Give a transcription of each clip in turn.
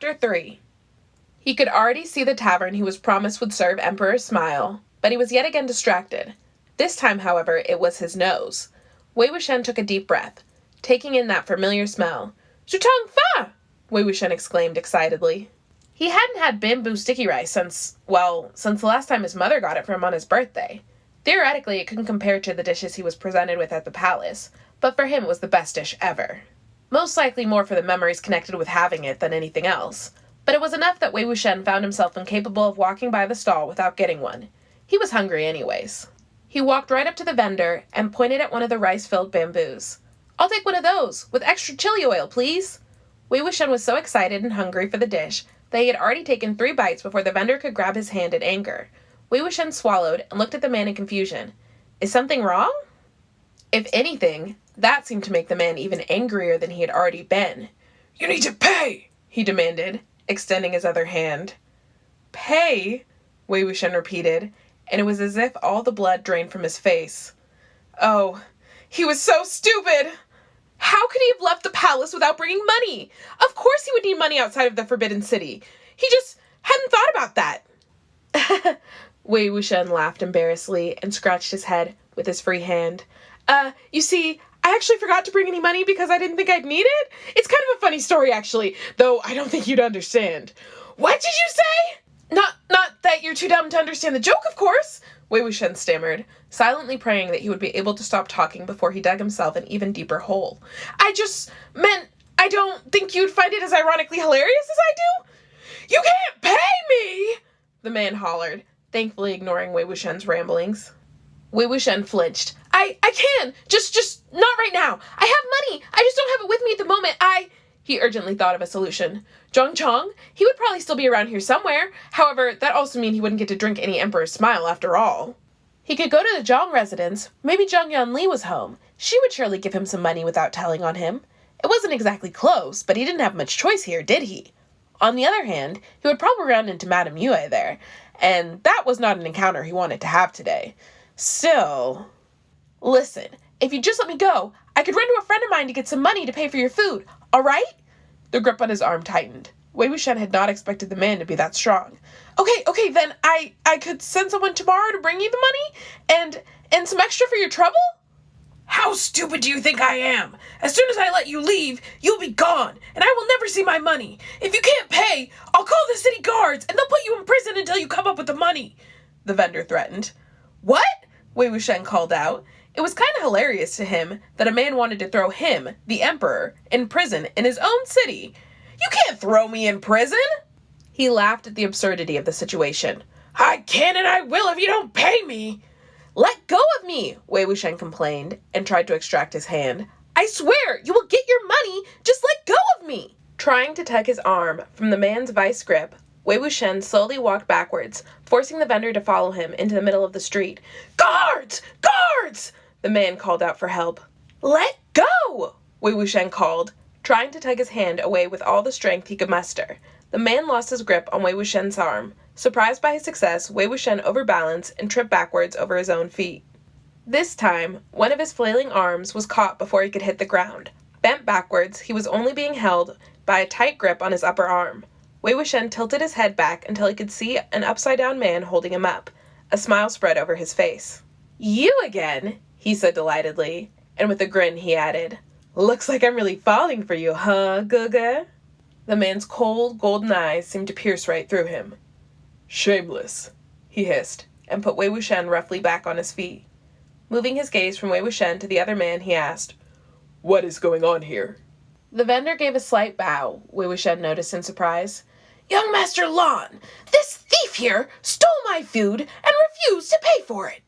Chapter 3. He could already see the tavern he was promised would serve Emperor Smile, but he was yet again distracted. This time, however, it was his nose. Wei Wuxian took a deep breath, taking in that familiar smell. "Zhutong fa!" Wei Wuxian exclaimed excitedly. He hadn't had bamboo sticky rice since the last time his mother got it for him on his birthday. Theoretically, it couldn't compare to the dishes he was presented with at the palace, but for him it was the best dish ever. Most likely more for the memories connected with having it than anything else, but it was enough that Wei Wuxian found himself incapable of walking by the stall without getting one. He was hungry anyways. He walked right up to the vendor and pointed at one of the rice-filled bamboos. "I'll take one of those, with extra chili oil, please." Wei Wuxian was so excited and hungry for the dish that he had already taken 3 bites before the vendor could grab his hand in anger. Wei Wuxian swallowed and looked at the man in confusion. Is something wrong? If anything, that seemed to make the man even angrier than he had already been. "You need to pay," he demanded, extending his other hand. "Pay?" Wei Wuxian repeated, and it was as if all the blood drained from his face. Oh, he was so stupid! How could he have left the palace without bringing money? Of course he would need money outside of the Forbidden City. He just hadn't thought about that. Wei Wuxian laughed embarrassedly and scratched his head with his free hand. You see, I actually forgot to bring any money because I didn't think I'd need it. It's kind of a funny story, actually, though I don't think you'd understand." "What did you say?" Not that you're too dumb to understand the joke, of course," Wei Wuxian stammered, silently praying that he would be able to stop talking before he dug himself an even deeper hole. "I just meant I don't think you'd find it as ironically hilarious as I do." "You can't pay me!" the man hollered, thankfully ignoring Wei Wuxian's ramblings. Wei Wuxian flinched. I can! Just not right now! I have money! I just don't have it with me at the moment. He urgently thought of a solution. Zhong Chong? He would probably still be around here somewhere. However, that also means he wouldn't get to drink any Emperor's Smile after all. He could go to the Zhong residence. Maybe Zhang Yanli was home. She would surely give him some money without telling on him. It wasn't exactly close, but he didn't have much choice here, did he? On the other hand, he would probably run into Madame Yue there, and that was not an encounter he wanted to have today. Still... "Listen, if you just let me go, I could run to a friend of mine to get some money to pay for your food, all right?" The grip on his arm tightened. Wei Wuxian had not expected the man to be that strong. Okay, then I could send someone tomorrow to bring you the money? And some extra for your trouble?" "How stupid do you think I am? As soon as I let you leave, you'll be gone, and I will never see my money. If you can't pay, I'll call the city guards, and they'll put you in prison until you come up with the money," the vendor threatened. "What?" Wei Wuxian called out. It was kind of hilarious to him that a man wanted to throw him, the emperor, in prison in his own city. "You can't throw me in prison!" He laughed at the absurdity of the situation. "I can and I will if you don't pay me!" "Let go of me!" Wei Wuxian complained and tried to extract his hand. "I swear, you will get your money! Just let go of me!" Trying to tug his arm from the man's vice grip, Wei Wuxian slowly walked backwards, forcing the vendor to follow him into the middle of the street. "Guards! Guards!" The man called out for help. "Let go!" Wei Wuxian called, trying to tug his hand away with all the strength he could muster. The man lost his grip on Wei Wuxian's arm. Surprised by his success, Wei Wuxian overbalanced and tripped backwards over his own feet. This time, one of his flailing arms was caught before he could hit the ground. Bent backwards, he was only being held by a tight grip on his upper arm. Wei Wuxian tilted his head back until he could see an upside-down man holding him up. A smile spread over his face. "You again?" he said delightedly, and with a grin he added, "Looks like I'm really falling for you, huh, Guga?" The man's cold, golden eyes seemed to pierce right through him. "Shameless," he hissed, and put Wei Wuxian roughly back on his feet. Moving his gaze from Wei Wuxian to the other man, he asked, "What is going on here?" The vendor gave a slight bow, Wei Wuxian noticed in surprise. "Young Master Lan, this thief here stole my food and refused to pay for it."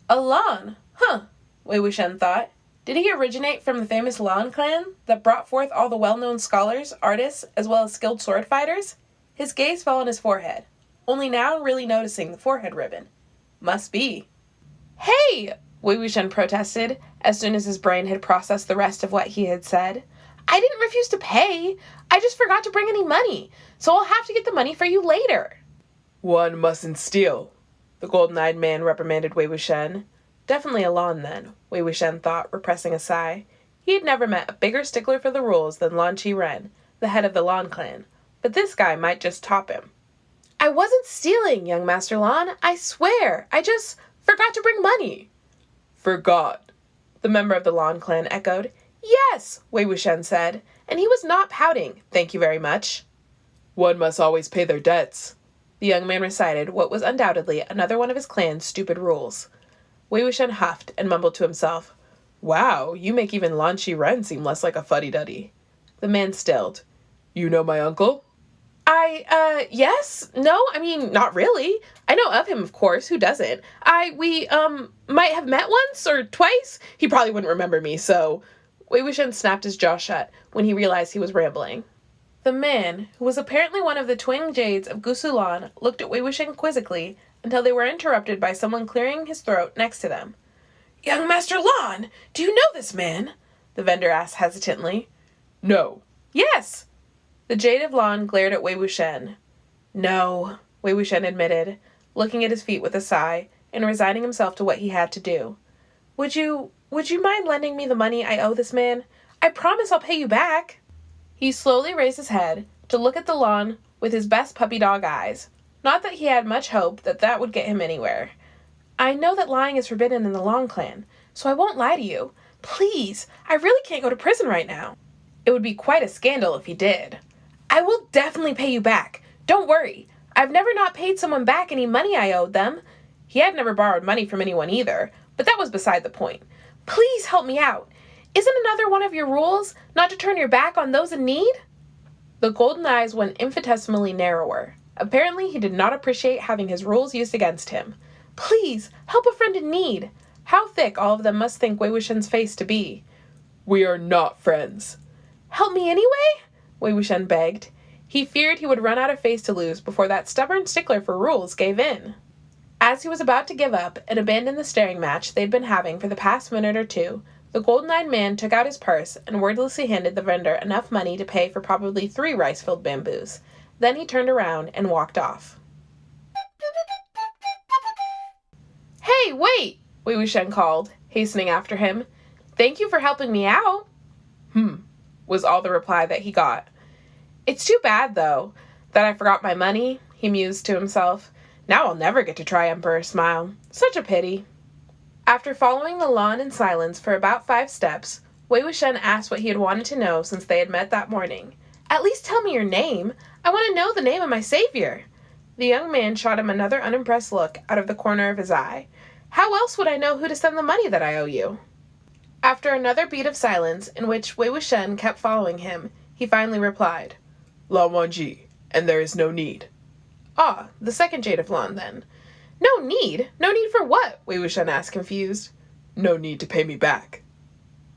"A Lan? Huh," Wei Wuxian thought. Did he originate from the famous Lan clan that brought forth all the well-known scholars, artists, as well as skilled sword fighters? His gaze fell on his forehead, only now really noticing the forehead ribbon. Must be. "Hey!" Wei Wuxian protested, as soon as his brain had processed the rest of what he had said. "I didn't refuse to pay. I just forgot to bring any money, so I'll have to get the money for you later." "One mustn't steal," the golden-eyed man reprimanded Wei Wuxian. Definitely a Lan, then, Wei Wuxian thought, repressing a sigh. He had never met a bigger stickler for the rules than Lan Ren, the head of the Lan clan. but this guy might just top him. I wasn't stealing, young Master Lan. I swear. I just forgot to bring money. Forgot, the member of the Lan clan echoed. Yes, Wei Wuxian said, and he was not pouting, thank you very much. One must always pay their debts. The young man recited what was undoubtedly another one of his clan's stupid rules. Wei Wuxian huffed and mumbled to himself, Wow, you make even Lan Ren seem less like a fuddy-duddy. The man stilled. You know my uncle? Yes? No, I mean, not really. I know of him, of course. Who doesn't? We might have met once or twice. He probably wouldn't remember me, so... Wei Wuxian snapped his jaw shut when he realized he was rambling. The man, who was apparently one of the twin jades of Gusulan, looked at Wei Wuxian quizzically until they were interrupted by someone clearing his throat next to them. Young Master Lan, do you know this man? The vendor asked hesitantly. No. Yes. The jade of Lan glared at Wei Wuxian. No, Wei Wuxian admitted, looking at his feet with a sigh and resigning himself to what he had to do. Would you mind lending me the money I owe this man? I promise I'll pay you back. He slowly raised his head to look at the Lan with his best puppy dog eyes. Not that he had much hope that would get him anywhere. I know that lying is forbidden in the Lan clan, so I won't lie to you. Please, I really can't go to prison right now. It would be quite a scandal if he did. I will definitely pay you back. Don't worry. I've never not paid someone back any money I owed them. He had never borrowed money from anyone either, but that was beside the point. Please help me out. Isn't another one of your rules not to turn your back on those in need? The golden eyes went infinitesimally narrower. Apparently he did not appreciate having his rules used against him. Please, help a friend in need. How thick all of them must think Wei Wuxian's face to be. We are not friends. Help me anyway? Wei Wuxian begged. He feared he would run out of face to lose before that stubborn stickler for rules gave in. As he was about to give up and abandon the staring match they'd been having for the past minute or two, the golden-eyed man took out his purse and wordlessly handed the vendor enough money to pay for probably 3 rice-filled bamboos. Then he turned around and walked off. Hey, wait! Wei Wuxian called, hastening after him. Thank you for helping me out. Was all the reply that he got. It's too bad, though, that I forgot my money, he mused to himself. Now I'll never get to try Emperor Smile. Such a pity. After following the Lan in silence for about 5 steps, Wei Wuxian asked what he had wanted to know since they had met that morning. At least tell me your name. I want to know the name of my savior. The young man shot him another unimpressed look out of the corner of his eye. How else would I know who to send the money that I owe you? After another beat of silence, in which Wei Wuxian kept following him, he finally replied, Lan Wangji, and there is no need. Ah, the second jade of Lan, then. No need? No need for what? Wei Wuxian asked, confused. No need to pay me back.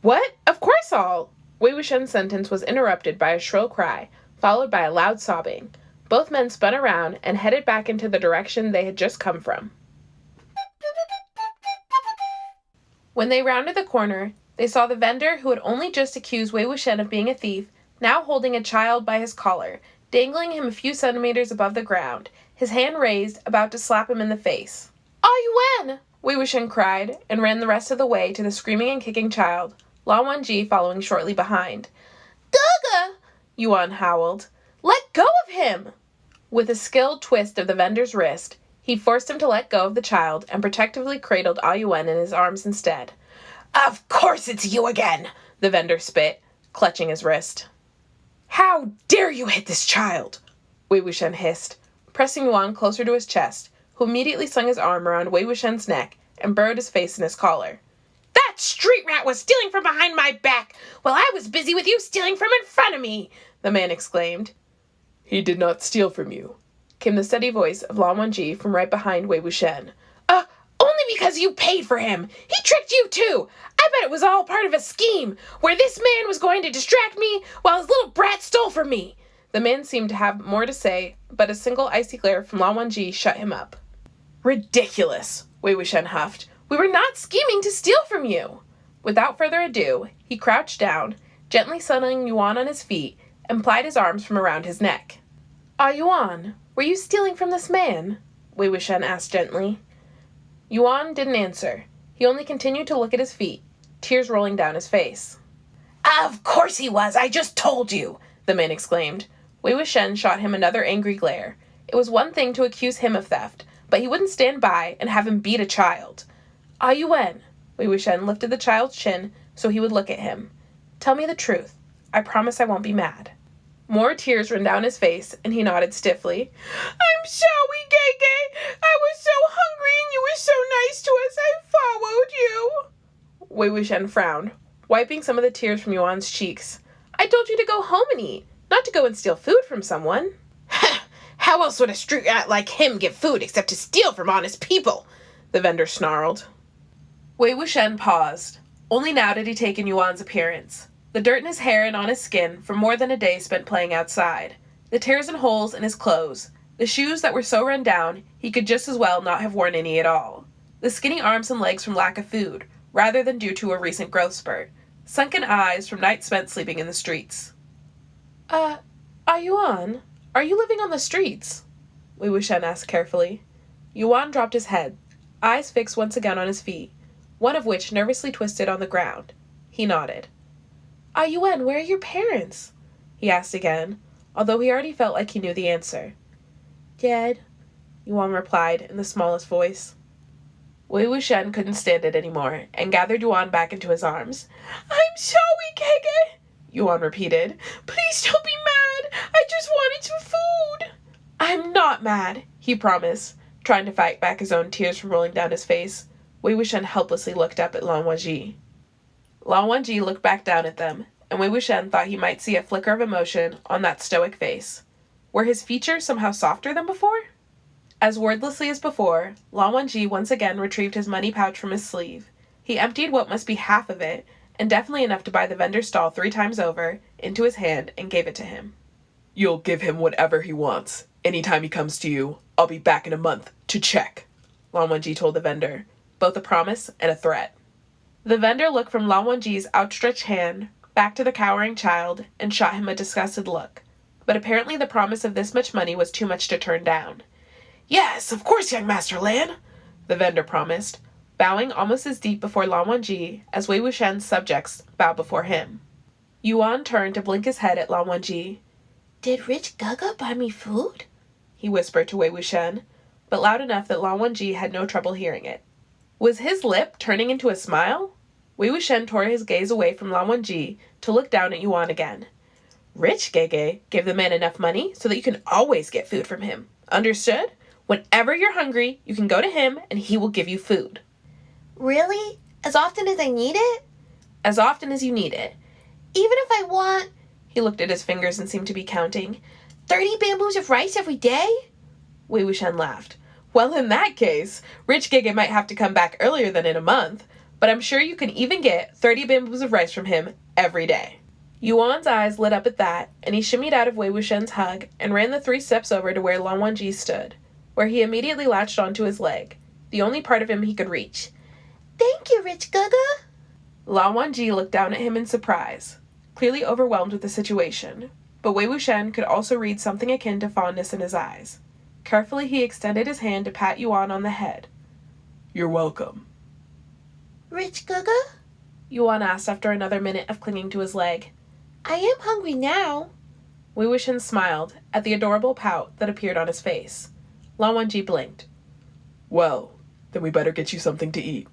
What? Of course I'll... Wei Wuxian's sentence was interrupted by a shrill cry, followed by a loud sobbing. Both men spun around and headed back into the direction they had just come from. When they rounded the corner, they saw the vendor who had only just accused Wei Wuxian of being a thief, now holding a child by his collar, dangling him a few centimeters above the ground, his hand raised, about to slap him in the face. A-yuan! Wei Wuxian cried, and ran the rest of the way to the screaming and kicking child, Lan Wangji following shortly behind. Gaga! Yuan howled. Let go of him! With a skilled twist of the vendor's wrist, he forced him to let go of the child and protectively cradled A-yuan in his arms instead. Of course it's you again, the vendor spit, clutching his wrist. How dare you hit this child? Wei Wuxian hissed, pressing Yuan closer to his chest, who immediately slung his arm around Wei Wuxian's neck and burrowed his face in his collar. That street rat was stealing from behind my back, while I was busy with you stealing from in front of me, the man exclaimed. He did not steal from you, came the steady voice of Lan Wangji from right behind Wei Wuxian. Only because you paid for him. He tricked you too. I bet it was all part of a scheme, where this man was going to distract me while his little brat stole from me. The man seemed to have more to say, but a single icy glare from Lan Wangji shut him up. Ridiculous, Wei Wuxian huffed. We were not scheming to steal from you. Without further ado, he crouched down, gently settling Yuan on his feet, and plied his arms from around his neck. Yuan, were you stealing from this man? Wei Wuxian asked gently. Yuan didn't answer. He only continued to look at his feet, tears rolling down his face. Of course he was, I just told you, the man exclaimed. Wei Wuxian shot him another angry glare. It was one thing to accuse him of theft, but he wouldn't stand by and have him beat a child. A-yuan. Wei Wuxian lifted the child's chin so he would look at him. Tell me the truth. I promise I won't be mad. More tears ran down his face, and he nodded stiffly. I'm sorry, Gege. I was so hungry and you were so nice to us, I followed you. Wei Wuxian frowned, wiping some of the tears from Yuan's cheeks. I told you to go home and eat, not to go and steal food from someone. How else would a street rat like him get food except to steal from honest people? The vendor snarled. Wei Wuxian paused. Only now did he take in Yuan's appearance. The dirt in his hair and on his skin from more than a day spent playing outside. The tears and holes in his clothes. The shoes that were so run down he could just as well not have worn any at all. The skinny arms and legs from lack of food, rather than due to a recent growth spurt. Sunken eyes from nights spent sleeping in the streets. Yuan, are you living on the streets? Wei Wuxian asked carefully. Yuan dropped his head, eyes fixed once again on his feet, one of which nervously twisted on the ground. He nodded. Yuan, where are your parents? He asked again, although he already felt like he knew the answer. Dead, Yuan replied in the smallest voice. Wei Wuxian couldn't stand it anymore and gathered Yuan back into his arms. I'm sorry, Gege, Yuan repeated. Please don't be mad. I just wanted some food. I'm not mad, he promised, trying to fight back his own tears from rolling down his face. Wei Wuxian helplessly looked up at Lan Wangji. Lan Wangji looked back down at them, and Wei Wuxian thought he might see a flicker of emotion on that stoic face. Were his features somehow softer than before? As wordlessly as before, Lan Wangji once again retrieved his money pouch from his sleeve. He emptied what must be half of it, and definitely enough to buy the vendor's stall 3 times over, into his hand and gave it to him. You'll give him whatever he wants. Anytime he comes to you, I'll be back in a month to check, Lan Wangji told the vendor, both a promise and a threat. The vendor looked from Lan Wangji's outstretched hand back to the cowering child and shot him a disgusted look. But apparently the promise of this much money was too much to turn down. Yes, of course, young Master Lan, the vendor promised, bowing almost as deep before Lan Wangji as Wei Wuxian's subjects bowed before him. Yuan turned to blink his head at Lan Wangji. Did Rich Gaga buy me food? He whispered to Wei Wuxian, but loud enough that Lan Wangji had no trouble hearing it. Was his lip turning into a smile? Wei Wuxian tore his gaze away from Lan Wangji to look down at Yuan again. Rich Gege gave the man enough money so that you can always get food from him. Understood? Whenever you're hungry, you can go to him and he will give you food. Really? As often as I need it? As often as you need it. Even if I want... He looked at his fingers and seemed to be counting. 30 bamboos of rice every day? Wei Wuxian laughed. Well, in that case, Rich Gege might have to come back earlier than in a month, but I'm sure you can even get 30 bamboos of rice from him every day. Yuan's eyes lit up at that, and he shimmied out of Wei Wuxian's hug and ran the 3 steps over to where Lan Wangji stood, where he immediately latched onto his leg, the only part of him he could reach. Thank you, Rich Gaga. Lan Wangji looked down at him in surprise, clearly overwhelmed with the situation, but Wei Wuxian could also read something akin to fondness in his eyes. Carefully he extended his hand to pat Yuan on the head. You're welcome. Rich Gaga? Yuan asked after another minute of clinging to his leg. I am hungry now. Wei Wuxian smiled at the adorable pout that appeared on his face. Lan Wangji blinked. Well, then we better get you something to eat.